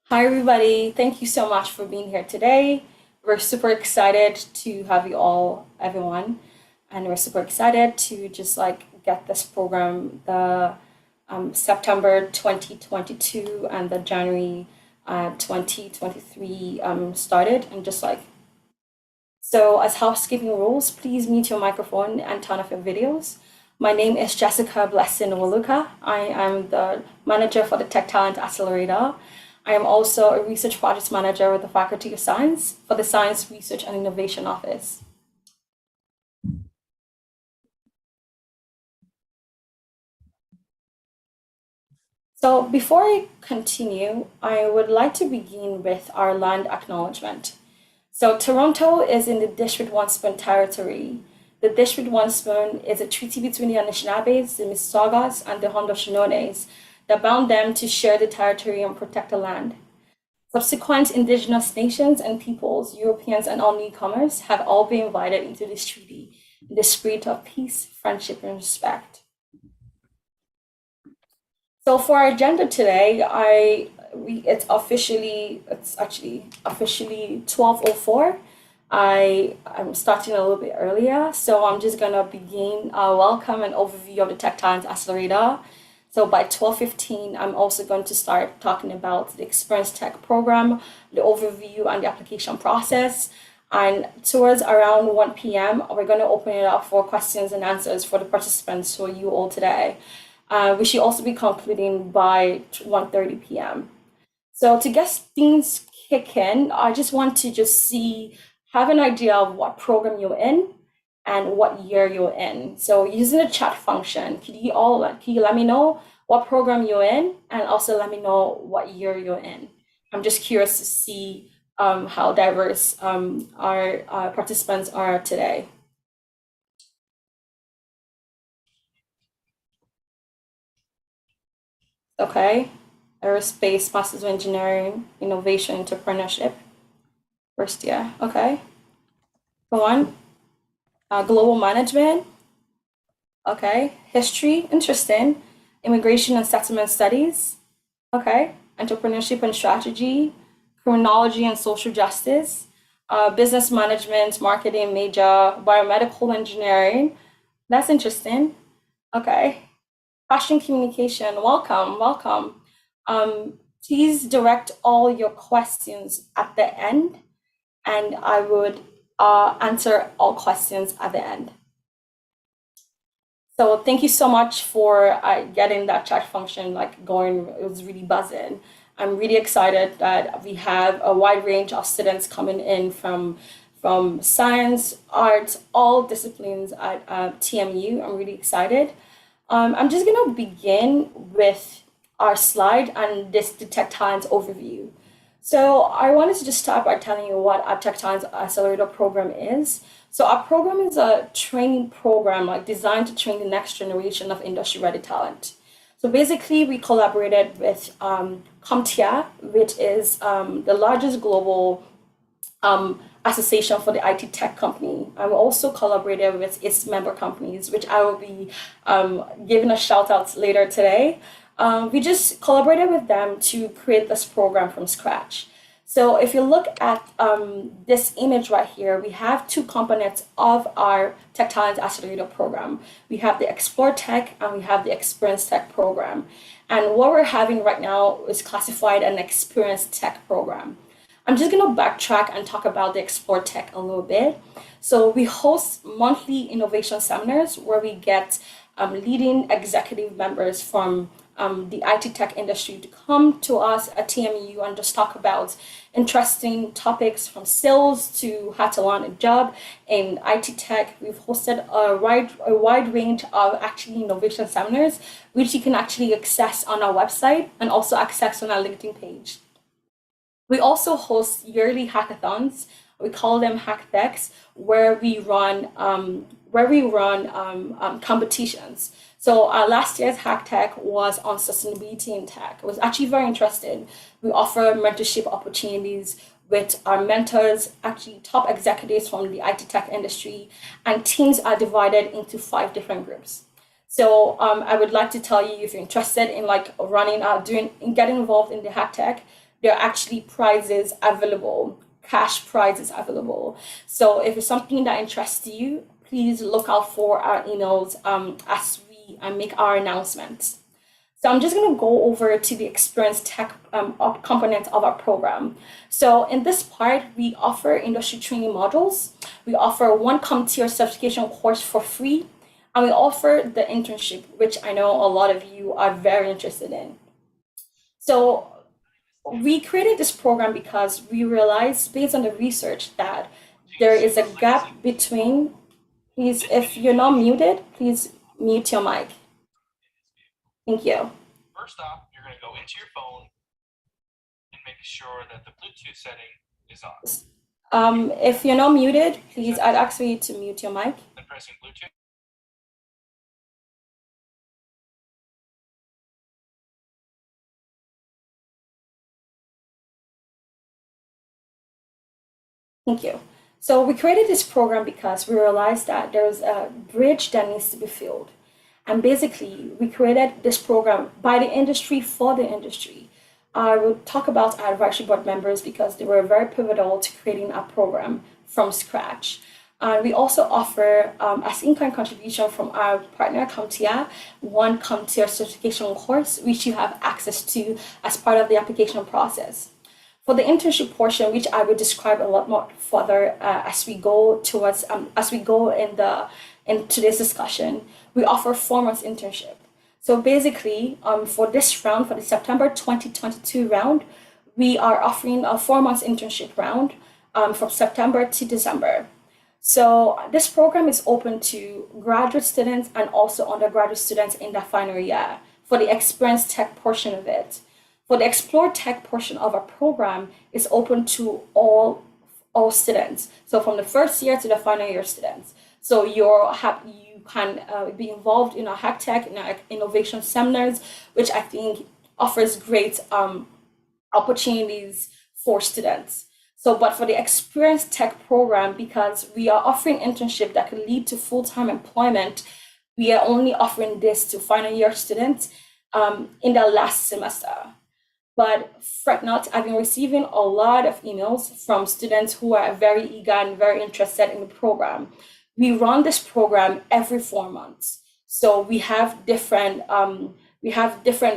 Hi, everybody. Thank you so much for being here today. We're super excited to have you all, everyone, and we're super excited to just get this program, the September 2022 and the January 2023 started. And so, as housekeeping rules, please mute your microphone and turn off your videos. My name is Jessica Blessing Waluka. I am the manager for the Tech Talent Accelerator. I am also a research project manager with the Faculty of Science for the Science Research and Innovation Office. So before I continue, I would like to begin with our land acknowledgement. So Toronto is in the District 1 Spoon territory. The District 1 Spoon is a treaty between the Anishinaabes, the Mississaugas, and the Haudenosaunee that bound them to share the territory and protect the land. Subsequent indigenous nations and peoples, Europeans and all newcomers, have all been invited into this treaty in the spirit of peace, friendship, and respect. So for our agenda today, it's actually officially 12:04. I'm starting a little bit earlier, so I'm just gonna begin a welcome and overview of the Tech Talent Accelerator. So by 12:15, I'm also going to start talking about the ExperienceTech program, the overview and the application process. And towards around 1 p.m., we're going to open it up for questions and answers for the participants who are you all today. We should also be concluding by 1:30 p.m. So to get things kicking, I just want to have an idea of what program you're in and what year you're in. So using the chat function, can you let me know what program you're in and also let me know what year you're in? I'm just curious to see how diverse our participants are today. Okay, aerospace, Masters of Engineering, Innovation, Entrepreneurship, first year. Okay, go on. Global Management. Okay, History, interesting. Immigration and Settlement Studies. Okay, Entrepreneurship and Strategy, Criminology and Social Justice, Business Management, Marketing major, Biomedical Engineering. That's interesting. Okay, Fashion Communication. Welcome, welcome. Please direct all your questions at the end, and I would answer all questions at the end. So thank you so much for getting that chat function going. It was really buzzing. I'm really excited that we have a wide range of students coming in from science, art, all disciplines at TMU. I'm really excited. I'm just gonna begin with our slide and the Tech Talent overview. So I wanted to just start by telling you what our Tech Talent Accelerator program is. So our program is a training program designed to train the next generation of industry-ready talent. So basically, we collaborated with CompTIA, which is the largest global association for the IT tech company. And we also collaborated with its member companies, which I will be giving a shout out later today. We just collaborated with them to create this program from scratch. So if you look at this image right here, we have two components of our Tech Talent Accelerator program. We have the Explore Tech and we have the Experience Tech program. And what we're having right now is classified an Experience Tech program. I'm just going to backtrack and talk about the Explore Tech a little bit. So we host monthly innovation seminars where we get leading executive members from the IT tech industry to come to us at TMU and just talk about interesting topics from sales to how to land a job in IT tech. We've hosted a wide range of actually innovation seminars, which you can actually access on our website and also access on our LinkedIn page. We also host yearly hackathons. We call them Hacktechs, where we run competitions. So last year's Hack Tech was on sustainability in tech. It was actually very interesting. We offer mentorship opportunities with our mentors, actually top executives from the IT tech industry, and teams are divided into 5 different groups. So I would like to tell you, if you're interested in getting involved in the Hack Tech, there are actually prizes available, cash prizes available. So if it's something that interests you, please look out for our emails as we make our announcements. So I'm just going to go over to the Experience Tech component of our program. So in this part, we offer industry training modules. We offer one CompTIA certification course for free, and we offer the internship, which I know a lot of you are very interested in. So we created this program because we realized, based on the research, that there is a gap between, please, if you're not muted, please mute your mic. Thank you. First off, you're going to go into your phone and make sure that the Bluetooth setting is on. If you're not muted, please, I'd ask you to mute your mic. Then pressing Bluetooth. Thank you. So we created this program because we realized that there's a bridge that needs to be filled. And basically, we created this program by the industry for the industry. I will talk about our advisory board members because they were very pivotal to creating our program from scratch. We also offer, as in-kind contribution from our partner CompTIA, one CompTIA certification course, which you have access to as part of the application process. For the internship portion, which I will describe a lot more further as we go towards in today's discussion, we offer 4 months internship. So basically, for this round, for the September 2022 round, we are offering a 4 months internship round from September to December. So this program is open to graduate students and also undergraduate students in their final year for the ExperienceTech portion of it. For the Explore Tech portion of our program is open to all students. So from the first year to the final year students. So you can be involved in our Hack Tech, in our innovation seminars, which I think offers great opportunities for students. So, but for the Experience Tech program, because we are offering internship that could lead to full-time employment, we are only offering this to final year students in their last semester. But fret not, I've been receiving a lot of emails from students who are very eager and very interested in the program. We run this program every 4 months. So we have different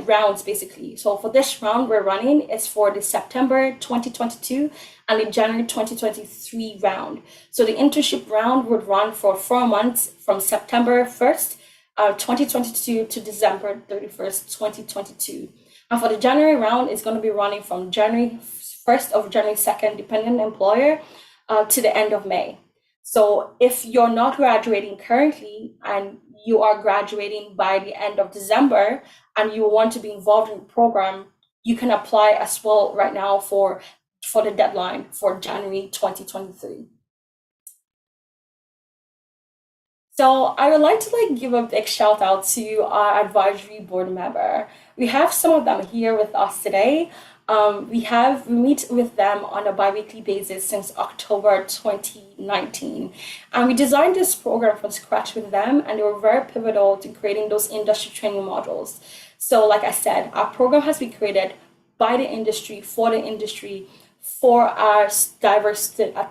rounds basically. So for this round we're running is for the September 2022 and the January 2023 round. So the internship round would run for 4 months from September 1st, 2022 to December 31st, 2022. And for the January round, it's going to be running from January 1st or January 2nd, depending on the employer, to the end of May. So if you're not graduating currently and you are graduating by the end of December and you want to be involved in the program, you can apply as well right now for the deadline for January 2023. So I would like to give a big shout out to our advisory board member. We have some of them here with us today. We meet with them on a bi-weekly basis since October 2019. And we designed this program from scratch with them, and they were very pivotal to creating those industry training modules. So like I said, our program has been created by the industry, for our diverse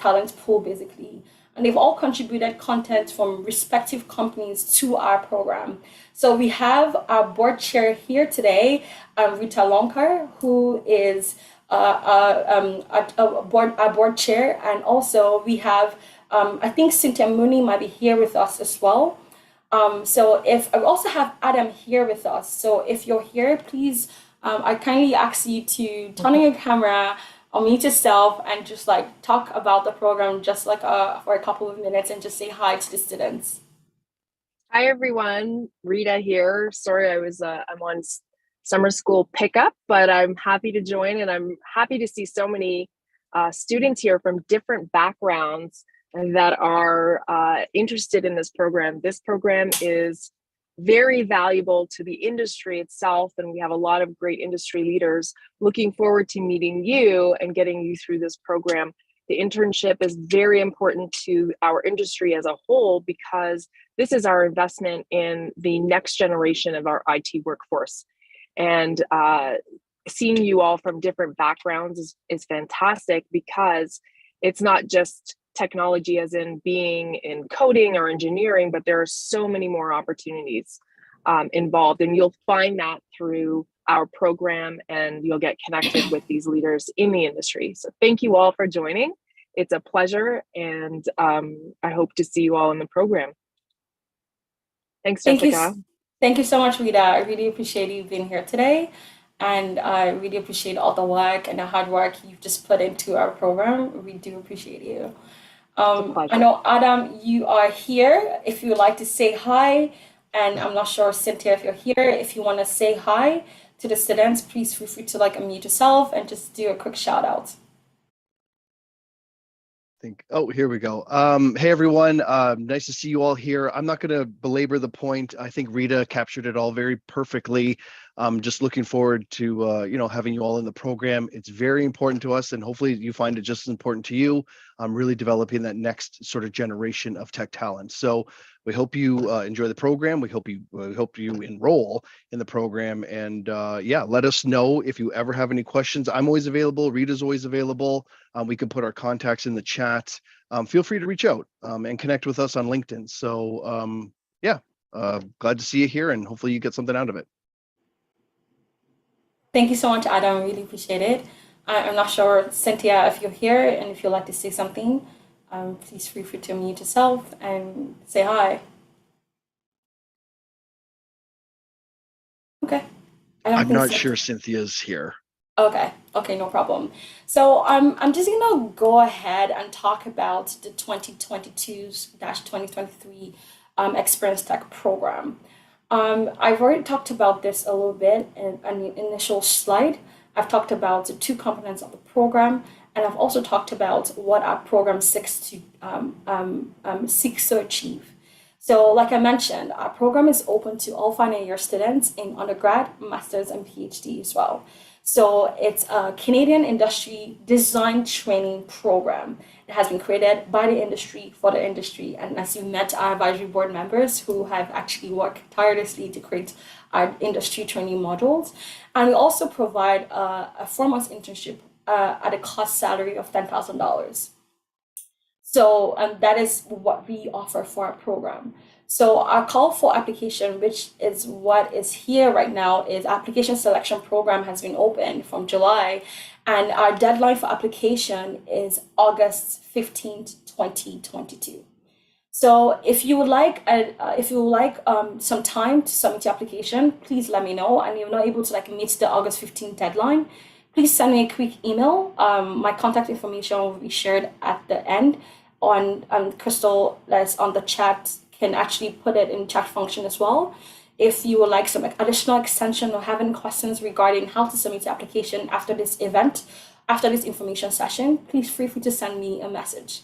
talent pool, basically. And they've all contributed content from respective companies to our program. So we have our board chair here today, Rita Lonkar, who is our board chair. And also we have, I think Cynthia Mooney might be here with us as well. So if I also have Adam here with us. So if you're here, please, I kindly ask you to turn on your camera, unmute yourself, and just talk about the program just for a couple of minutes and just say hi to the students. Hi everyone, Rita here. Sorry, I'm on summer school pickup, but I'm happy to join, and I'm happy to see so many students here from different backgrounds that are interested in this program. This program is very valuable to the industry itself, and we have a lot of great industry leaders. Looking forward to meeting you and getting you through this program. The internship is very important to our industry as a whole because this is our investment in the next generation of our IT workforce. And seeing you all from different backgrounds is fantastic, because it's not just technology as in being in coding or engineering, but there are so many more opportunities involved, and you'll find that through our program, and you'll get connected with these leaders in the industry. So thank you all for joining. It's a pleasure, and I hope to see you all in the program. Thanks, Jessica. Thank you so much, Rita. I really appreciate you being here today. And I really appreciate all the work and the hard work you've just put into our program. We do appreciate you. I know, Adam, you are here. If you would like to say hi, and I'm not sure, Cynthia, if you're here, if you want to say hi to the students, please feel free to unmute yourself and just do a quick shout out. Here we go. Hey everyone, nice to see you all here. I'm not going to belabor the point. I think Rita captured it all very perfectly. Just looking forward to having you all in the program. It's very important to us, and hopefully you find it just as important to you. Really developing that next sort of generation of tech talent. So we hope you enjoy the program. We hope you enroll in the program, and let us know if you ever have any questions. I'm always available. Rita's always available. We can put our contacts in the chat. Feel free to reach out and connect with us on LinkedIn. So glad to see you here, and hopefully you get something out of it. Thank you so much, Adam. Really appreciate it. I'm not sure, Cynthia, if you're here and if you'd like to say something, please feel free to unmute yourself and say hi. Okay. I'm not sure Cynthia's here. Okay, no problem. So I'm just gonna go ahead and talk about the 2022-2023 ExperienceTech program. I've already talked about this a little bit in the initial slide. I've talked about the two components of the program, and I've also talked about what our program seeks to achieve. So like I mentioned, our program is open to all final year students in undergrad, master's, and PhD as well. So it's a Canadian industry design training program. It has been created by the industry for the industry. And as you met our advisory board members who have actually worked tirelessly to create our industry training modules. And we also provide a 4-month internship at a cost salary of $10,000. So that is what we offer for our program. So our call for application, which is what is here right now, is application selection program has been open from July, and our deadline for application is August 15th, 2022. So if you would like some time to submit your application, please let me know. And if you're not able to meet the August 15th deadline, please send me a quick email. My contact information will be shared at the end on Crystal, that's on the chat, can actually put it in chat function as well. If you would like some additional extension or have any questions regarding how to submit the application after this event, after this information session, please feel free to send me a message.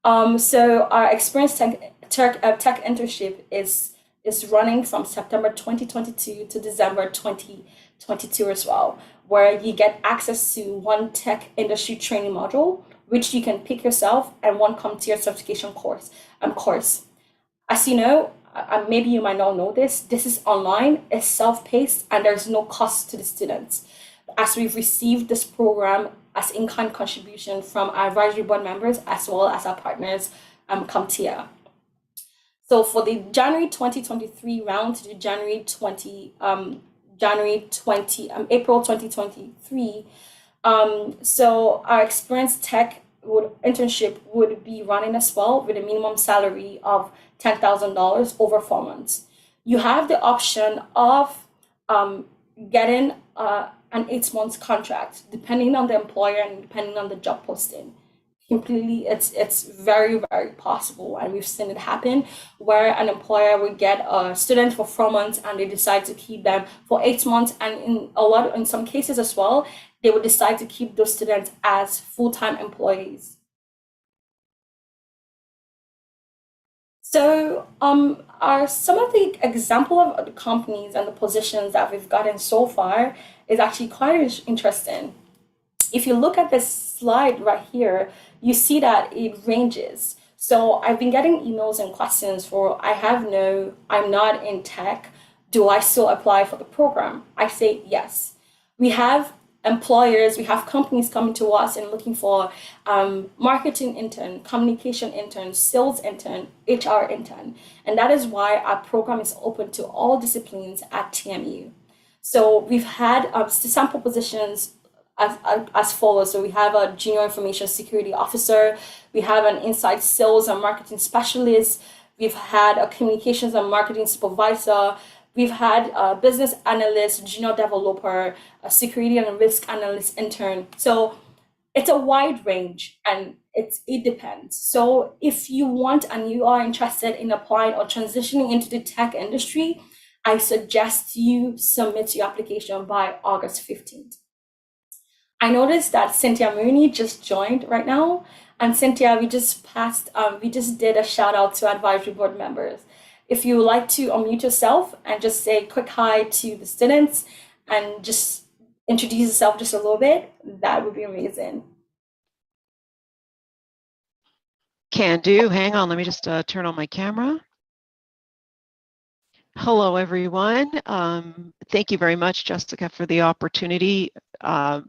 So our ExperienceTech tech internship is running from September 2022 to December 2022 as well, where you get access to one tech industry training module, which you can pick yourself, and one CompTIA certification course. As you know, maybe you might not know this is online, it's self-paced, and there's no cost to the students, as we've received this program as in-kind contribution from our advisory board members as well as our partners, CompTIA. So for the January 2023 round to the April 2023, so our ExperienceTech internship would be running as well with a minimum salary of $10,000 over 4 months. You have the option of getting an 8-month contract, depending on the employer and depending on the job posting. Completely, it's very, very possible, and we've seen it happen where an employer would get a student for 4 months and they decide to keep them for 8 months, and in some cases as well, they would decide to keep those students as full-time employees. So are some of the example of the companies and the positions that we've gotten so far is actually quite interesting. If you look at this slide right here, you see that it ranges. So I've been getting emails and questions for, I'm not in tech, do I still apply for the program? I say yes. we have employers, we have companies coming to us and looking for marketing intern, communication intern, sales intern, HR intern. And that is why our program is open to all disciplines at TMU. So we've had sample positions as follows. So we have a junior information security officer, we have an inside sales and marketing specialist, we've had a communications and marketing supervisor, we've had a business analyst, junior developer, a security and risk analyst intern. So it's a wide range and it depends. So if you want and you are interested in applying or transitioning into the tech industry, I suggest you submit your application by August 15th. I noticed that Cynthia Mooney just joined right now. And Cynthia, we just did a shout out to advisory board members. If you would like to unmute yourself and just say a quick hi to the students and just introduce yourself just a little bit, that would be amazing. Can do. Hang on, let me just turn on my camera. Hello, everyone. Thank you very much, Jessica, for the opportunity.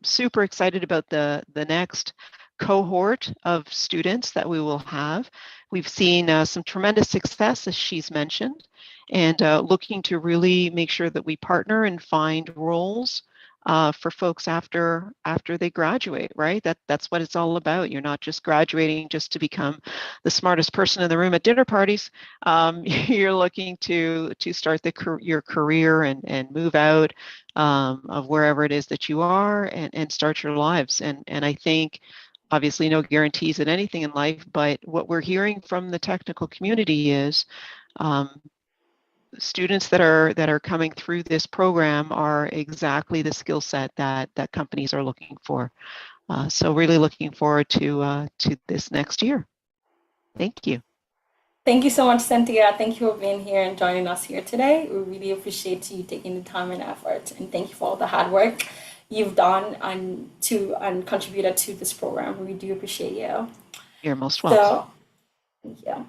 Super excited about the next cohort of students that we will have. We've seen some tremendous success, as she's mentioned, and looking to really make sure that we partner and find roles for folks after they graduate, right? That's what it's all about. You're not just graduating just to become the smartest person in the room at dinner parties. You're looking to start your career and move out of wherever it is that you are and start your lives. And I think obviously no guarantees in anything in life, but what we're hearing from the technical community is students that are coming through this program are exactly the skill set that companies are looking for. So really looking forward to this next year. Thank you. Thank you so much, Cynthia. Thank you for being here and joining us here today. We really appreciate you taking the time and effort, and thank you for all the hard work you've done and contributed to this program. We do appreciate you. You're most welcome. Thank you.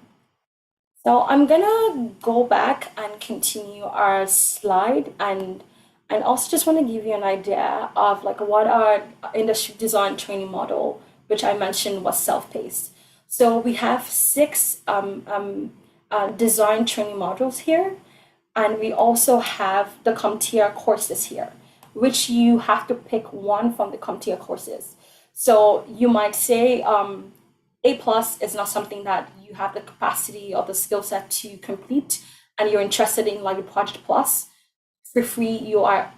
So I'm gonna go back and continue our slide and also just want to give you an idea of like what our industry design training model, which I mentioned was self-paced. So we have 6 design training modules here, and we also have the CompTIA courses here, which you have to pick one from the CompTIA courses. So you might say A+ is not something that you have the capacity or the skill set to complete, and you're interested in like the Project Plus. For free, you are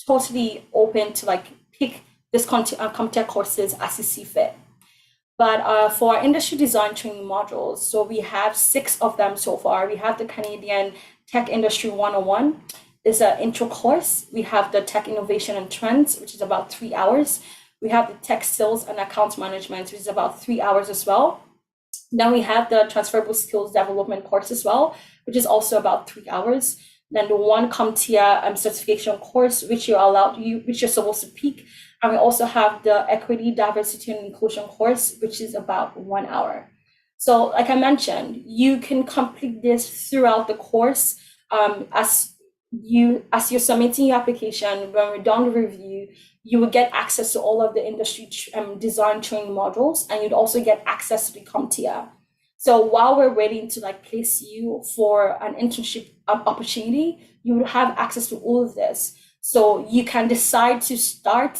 totally open to like pick this CompTIA courses as you see fit. But for our industry design training modules, so we have 6 of them so far. We have the Canadian Tech Industry 101. It's an intro course. We have the Tech Innovation and Trends, which is about 3 hours. We have the Tech Sales and Account Management, which is about 3 hours as well. Then we have the Transferable Skills Development course as well, which is also about 3 hours. Then the one CompTIA certification course, which you're supposed to pick. And we also have the Equity, Diversity, and Inclusion course, which is about 1 hour. So like I mentioned, you can complete this throughout the course as you're submitting your application. When we're done the review, you will get access to all of the industry design training modules, and you'd also get access to the CompTIA. So while we're waiting to like place you for an internship opportunity, you would have access to all of this. So you can decide to start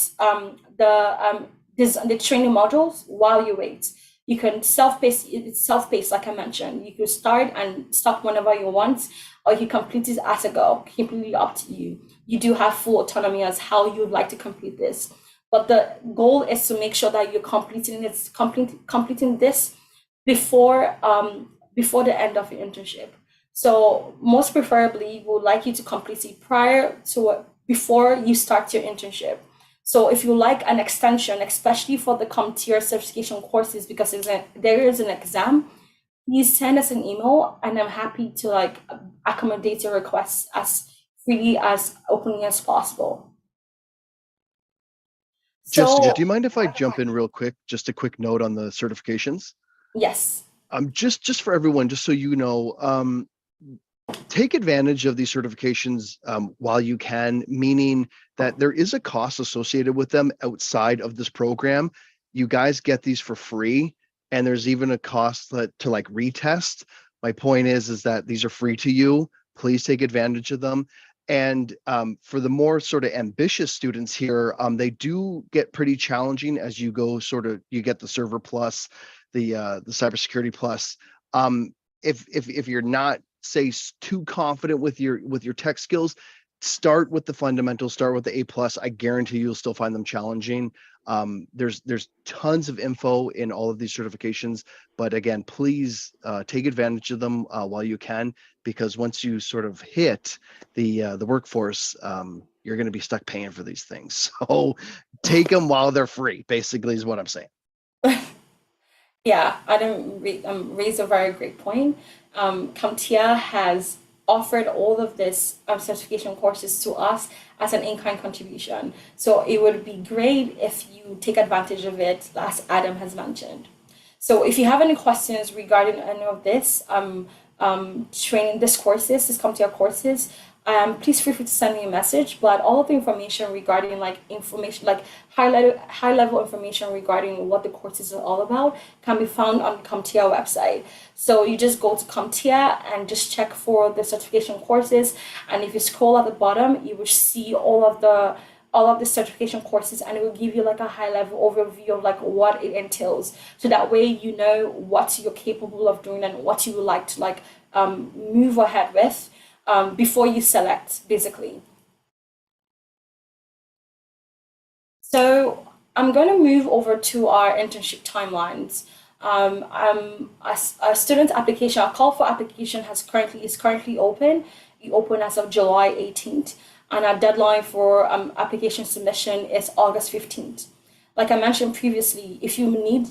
the training modules while you wait. You can it's self-paced, like I mentioned. You can start and stop whenever you want, or you complete it as a go, completely up to you. You do have full autonomy as how you'd like to complete this. But the goal is to make sure that you're completing this before the end of your internship. So most preferably, we would like you to complete it before you start your internship. So if you like an extension, especially for the CompTIA certification courses, because there is an exam, please send us an email, and I'm happy to like accommodate your requests as freely, as openly as possible. Jessica, do you mind if I jump in real quick? Just a quick note on the certifications. Yes. Just for everyone, just so you know, take advantage of these certifications while you can, meaning that there is a cost associated with them outside of this program. You guys get these for free, and there's even a cost to like retest. My point is that these are free to you. Please take advantage of them. And for the more sort of ambitious students here, they do get pretty challenging as you go you get the Server Plus, the Cybersecurity Plus. If you're not, say, too confident with your tech skills, start with the fundamentals, start with the A+. I guarantee you'll still find them challenging. There's tons of info in all of these certifications, but again, please take advantage of them while you can, because once you sort of hit the workforce, you're going to be stuck paying for these things. So take them while they're free, basically, is what I'm saying. Yeah, Adam raised a very great point. CompTIA has offered all of this certification courses to us as an in-kind contribution. So it would be great if you take advantage of it, as Adam has mentioned. So if you have any questions regarding any of this training, this CompTIA courses, please feel free to send me a message. But all of the information regarding high level information regarding what the courses are all about can be found on the CompTIA website. So you just go to CompTIA and just check for the certification courses. And if you scroll at the bottom, you will see all of the certification courses, and it will give you like a high level overview of like what it entails. So that way you know what you're capable of doing and what you would like to move ahead with before you select, basically. So I'm going to move over to our internship timelines. Our student application, our call for application is currently open. We open as of July 18th, and our deadline for application submission is August 15th. Like I mentioned previously, if you need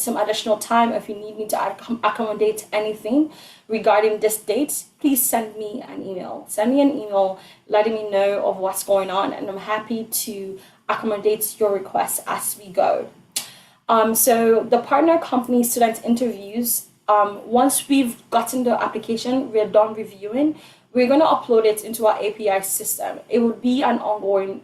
some additional time, if you need me to accommodate anything regarding this date, please send me an email. Send me an email letting me know of what's going on, and I'm happy to accommodate your requests as we go. So the partner company student interviews, once we've gotten the application, we're done reviewing, we're going to upload it into our API system. It will be an ongoing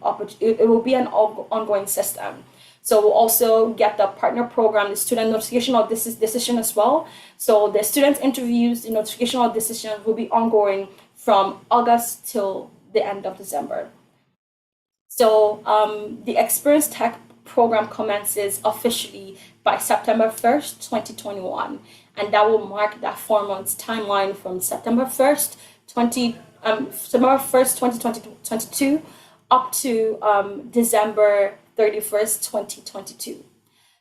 system. So we'll also get the partner program, the student notification of this decision as well. So the student interviews, the notification of decision will be ongoing from August till the end of December. So the ExperienceTech program commences officially by September 1st, 2021. And that will mark that 4 months timeline from September 1st, 2022 up to December 31st, 2022.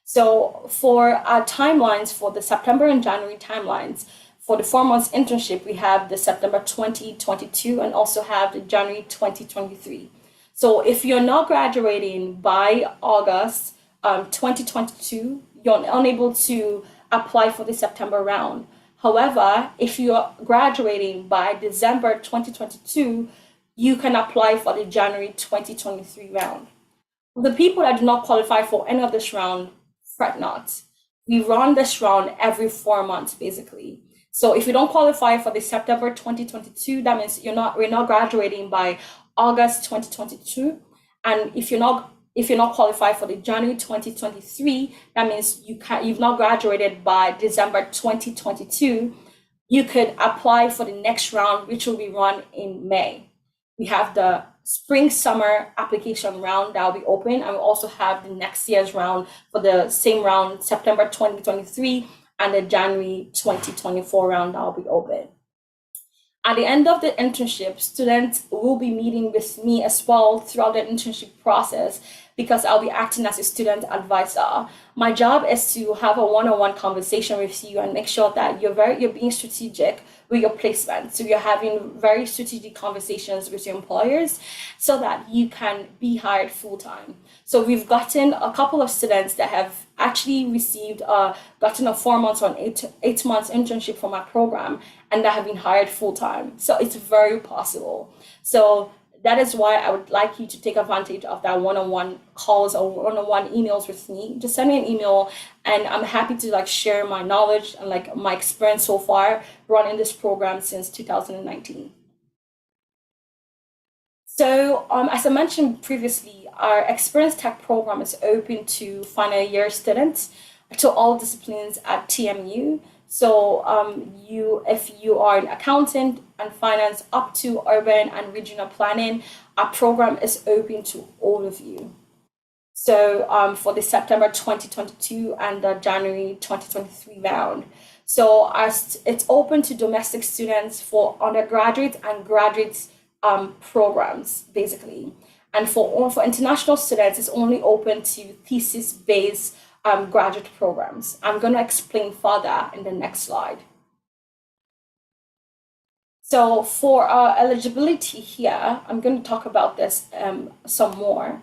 So for our timelines, for the September and January timelines, for the 4 months internship, we have the September 2022 and also have the January 2023. So if you're not graduating by August 2022, you're unable to apply for the September round. However, if you're graduating by December 2022, you can apply for the January 2023 round. The people that do not qualify for any of this round, fret not. We run this round every 4 months, basically. So if you don't qualify for the September 2022, that means we're not graduating by August 2022. And if you're not qualified for the January 2023, that means you've not graduated by December 2022. You could apply for the next round, which will be run in May. We have the spring summer application round that will be open, and we also have the next year's round for the same round, September 2023, and the January 2024 round that will be open. At the end of the internship, students will be meeting with me as well throughout the internship process, because I'll be acting as a student advisor. My job is to have a one-on-one conversation with you and make sure that you're being strategic with your placement. So you're having very strategic conversations with your employers so that you can be hired full-time. So we've gotten a couple of students that have actually gotten a 4 months or an 8 months internship from our program, and that have been hired full-time. So it's very possible. So that is why I would like you to take advantage of that one-on-one calls or one-on-one emails with me. Just send me an email, and I'm happy to like share my knowledge and like my experience so far running this program since 2019. So as I mentioned previously, our ExperienceTech program is open to final year students to all disciplines at TMU. So if you are an accountant and finance up to urban and regional planning, our program is open to all of you. So for the September 2022 and the January 2023 round. So it's open to domestic students for undergraduate and graduate programs, basically. And for international students, it's only open to thesis-based graduate programs. I'm going to explain further in the next slide. So for eligibility here, I'm going to talk about this some more.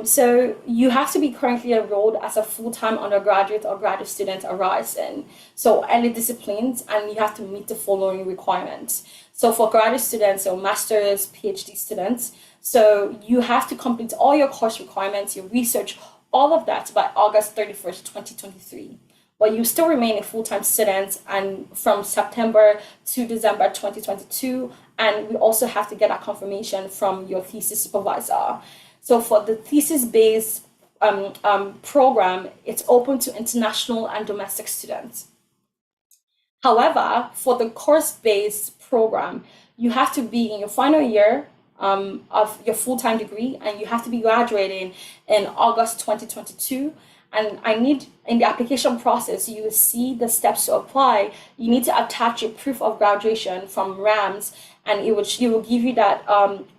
So you have to be currently enrolled as a full-time undergraduate or graduate student at Ryerson. So any disciplines, and you have to meet the following requirements. So for graduate students, so master's, PhD students, so you have to complete all your course requirements, your research, all of that by August 31st, 2023. But you still remain a full-time student and from September to December 2022, and we also have to get a confirmation from your thesis supervisor. So for the thesis-based program, it's open to international and domestic students. However, for the course-based program, you have to be in your final year of your full-time degree, and you have to be graduating in August 2022. And in the application process, you will see the steps to apply. You need to attach your proof of graduation from RAMS, and it will give you that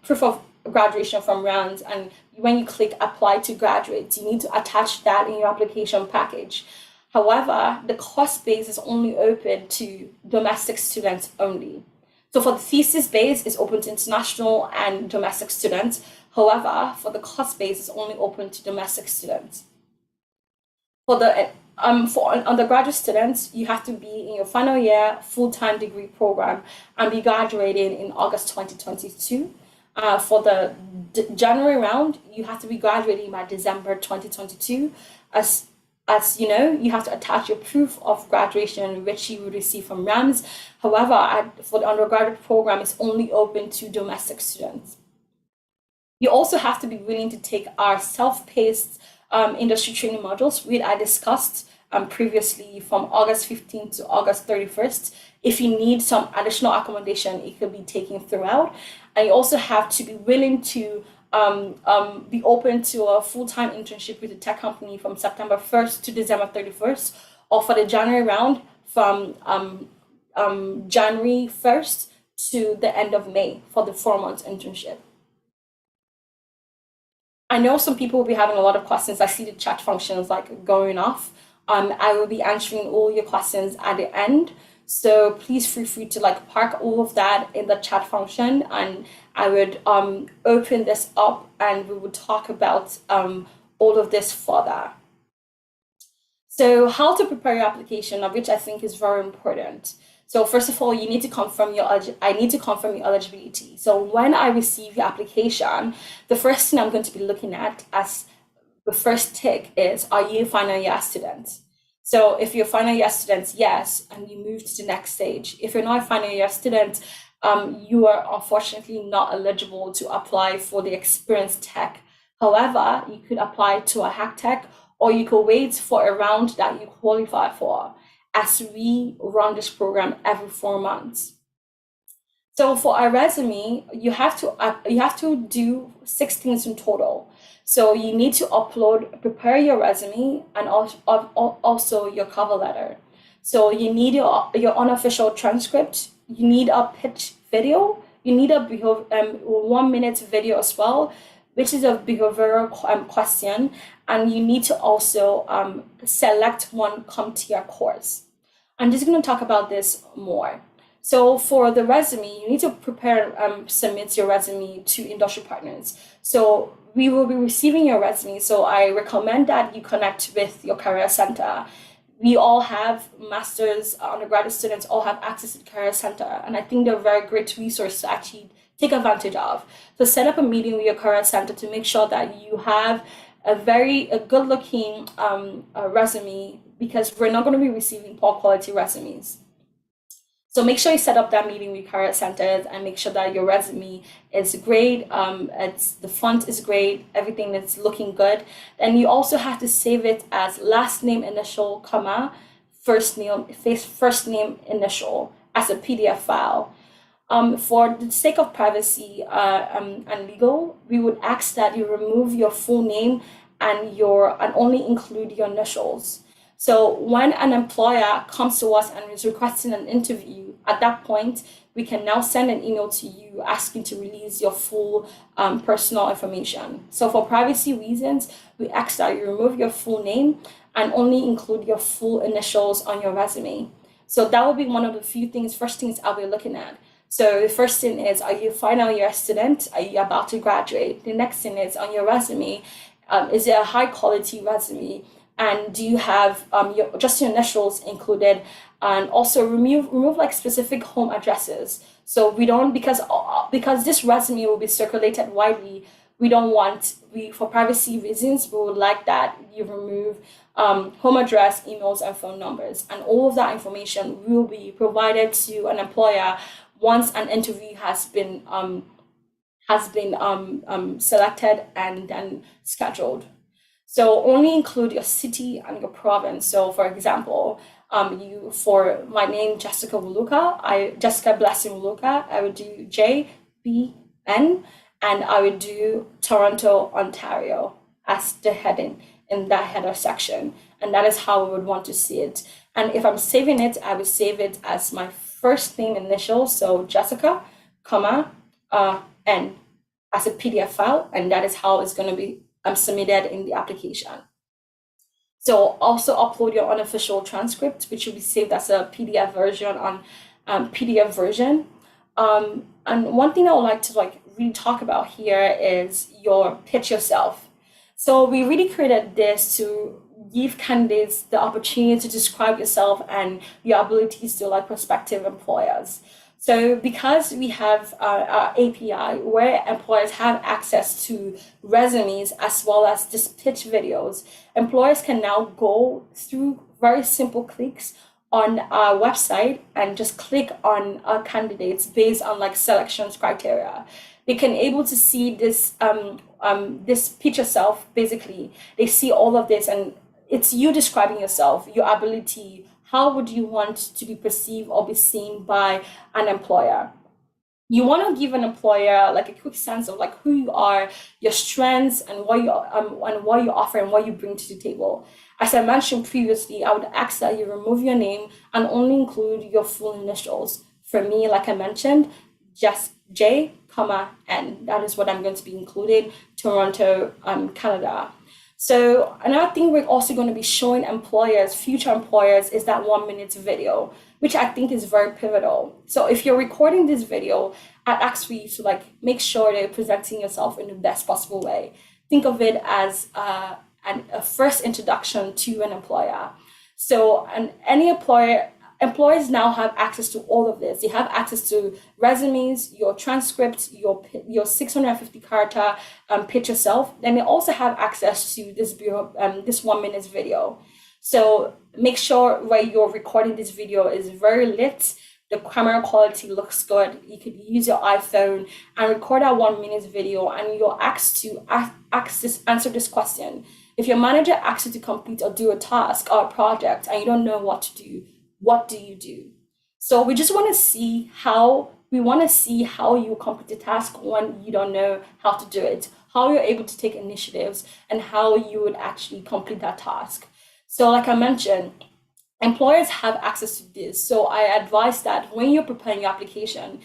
proof of graduation from RAMS. And when you click apply to graduate, you need to attach that in your application package. However, the course base is only open to domestic students only. So for the thesis base, it's open to international and domestic students. However, for the course base, it's only open to domestic students. For the for undergraduate students, you have to be in your final year full-time degree program and be graduating in August 2022. For the January round, you have to be graduating by December 2022. As you know, you have to attach your proof of graduation, which you will receive from RAMS. However, for the undergraduate program, it's only open to domestic students. You also have to be willing to take our self-paced industry training modules, which I discussed previously from August 15th to August 31st. If you need some additional accommodation, it could be taken throughout. And you also have to be willing to be open to a full-time internship with a tech company from September 1st to December 31st, or for the January round from January 1st to the end of May for the 4-month internship. I know some people will be having a lot of questions. I see the chat functions like going off. I will be answering all your questions at the end. So please feel free to like park all of that in the chat function, and I would open this up and we would talk about all of this further. So how to prepare your application, of which I think is very important. So first of all, you need to confirm I need to confirm your eligibility. So when I receive your application, the first thing I'm going to be looking at as the first tick is, are you a final year student? So if you're a final year student, yes, and you move to the next stage. If you're not a final year student, you are unfortunately not eligible to apply for the ExperienceTech. However, you could apply to a hack tech, or you could wait for a round that you qualify for, as we run this program every 4 months. So for a resume, you have to do 6 things in total. So you need to prepare your resume, and also your cover letter. So you need your unofficial transcript. You need a pitch video. You need a 1-minute video as well, which is a behavioral question. And you need to also select one CompTIA course. I'm just going to talk about this more. So for the resume, you need to submit your resume to industry partners. So we will be receiving your resume. So I recommend that you connect with your career center. We all have masters, undergraduate students all have access to the career center. And I think they're a very great resource to actually take advantage of. So set up a meeting with your career center to make sure that you have a good looking resume, because we're not going to be receiving poor quality resumes. So make sure you set up that meeting with career centers and make sure that your resume is great. The font is great, everything is looking good. And you also have to save it as last name initial, comma, first name initial as a PDF file. For the sake of privacy and legal, we would ask that you remove your full name and only include your initials. So when an employer comes to us and is requesting an interview, at that point, we can now send an email to you asking to release your full personal information. So for privacy reasons, we ask that you remove your full name and only include your full initials on your resume. So that will be one of the first things I'll be looking at. So the first thing is, are you a final year student? Are you about to graduate? The next thing is, on your resume, is it a high quality resume? And do you have just your initials included? And also remove like specific home addresses. So we don't, because this resume will be circulated widely, for privacy reasons, we would like that you remove home address, emails, and phone numbers. And all of that information will be provided to an employer once an interview has been selected and then scheduled. So only include your city and your province. So for example, for my name, Jessica Blessing Wuluka, I would do JBN, and I would do Toronto, Ontario as the heading in that header section. And that is how we would want to see it. And if I'm saving it, I would save it as my first name initial, so Jessica, comma, N, as a PDF file, and that is how it's going to be submitted in the application. So also upload your unofficial transcript, which will be saved as a PDF version on PDF version. And one thing I would like to really talk about here is your pitch yourself. So we really created this to give candidates the opportunity to describe yourself and your abilities to prospective employers. So because we have our API where employers have access to resumes as well as just pitch videos, employers can now go through very simple clicks on our website and just click on our candidates based on selections criteria. They can able to see this this pitch yourself. Basically, they see all of this, and it's you describing yourself, your ability. How would you want to be perceived or be seen by an employer? You want to give an employer a quick sense of who you are, your strengths, and what you offer and what you bring to the table. As I mentioned previously, I would ask that you remove your name and only include your full initials. For me, like I mentioned, just J, N. That is what I'm going to be including, Toronto, Canada. So another thing we're also going to be showing future employers, is that 1 minute video, which I think is very pivotal. So if you're recording this video, I'd ask for you to make sure that you're presenting yourself in the best possible way. Think of it as a first introduction to an employer. So employers now have access to all of this. They have access to resumes, your transcripts, your 650 character pitch yourself. Then they also have access to this 1 minute video. So make sure where you're recording this video is very lit. The camera quality looks good. You could use your iPhone and record that 1 minute video, and you're asked to answer this question. If your manager asks you to complete or do a task or a project and you don't know what to do, what do you do? So we just want to see how you complete the task when you don't know how to do it, how you're able to take initiatives, and how you would actually complete that task. So like I mentioned, employers have access to this. So I advise that when you're preparing your application,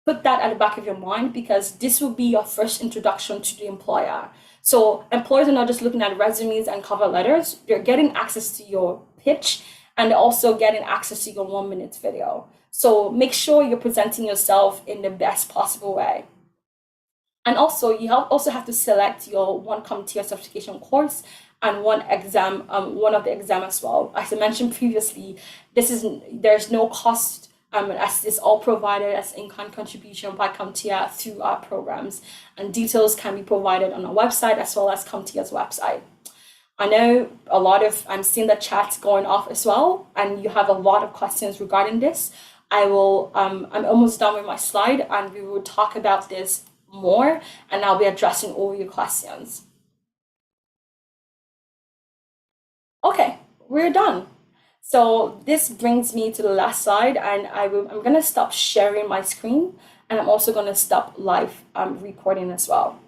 put that at the back of your mind, because this will be your first introduction to the employer. So employers are not just looking at resumes and cover letters, they're getting access to your pitch and also getting access to your 1 minute video. So make sure you're presenting yourself in the best possible way. And also you also have to select your one CompTIA certification course and one exam, one of the exam as well. As I mentioned previously, there's no cost as is all provided as in-kind contribution by CompTIA through our programs. And details can be provided on our website as well as CompTIA's website. I know I'm seeing the chat going off as well, and you have a lot of questions regarding this. I'm almost done with my slide, and we will talk about this more, and I'll be addressing all your questions. Okay, we're done. So this brings me to the last slide, and I'm gonna stop sharing my screen, and I'm also gonna stop live recording as well.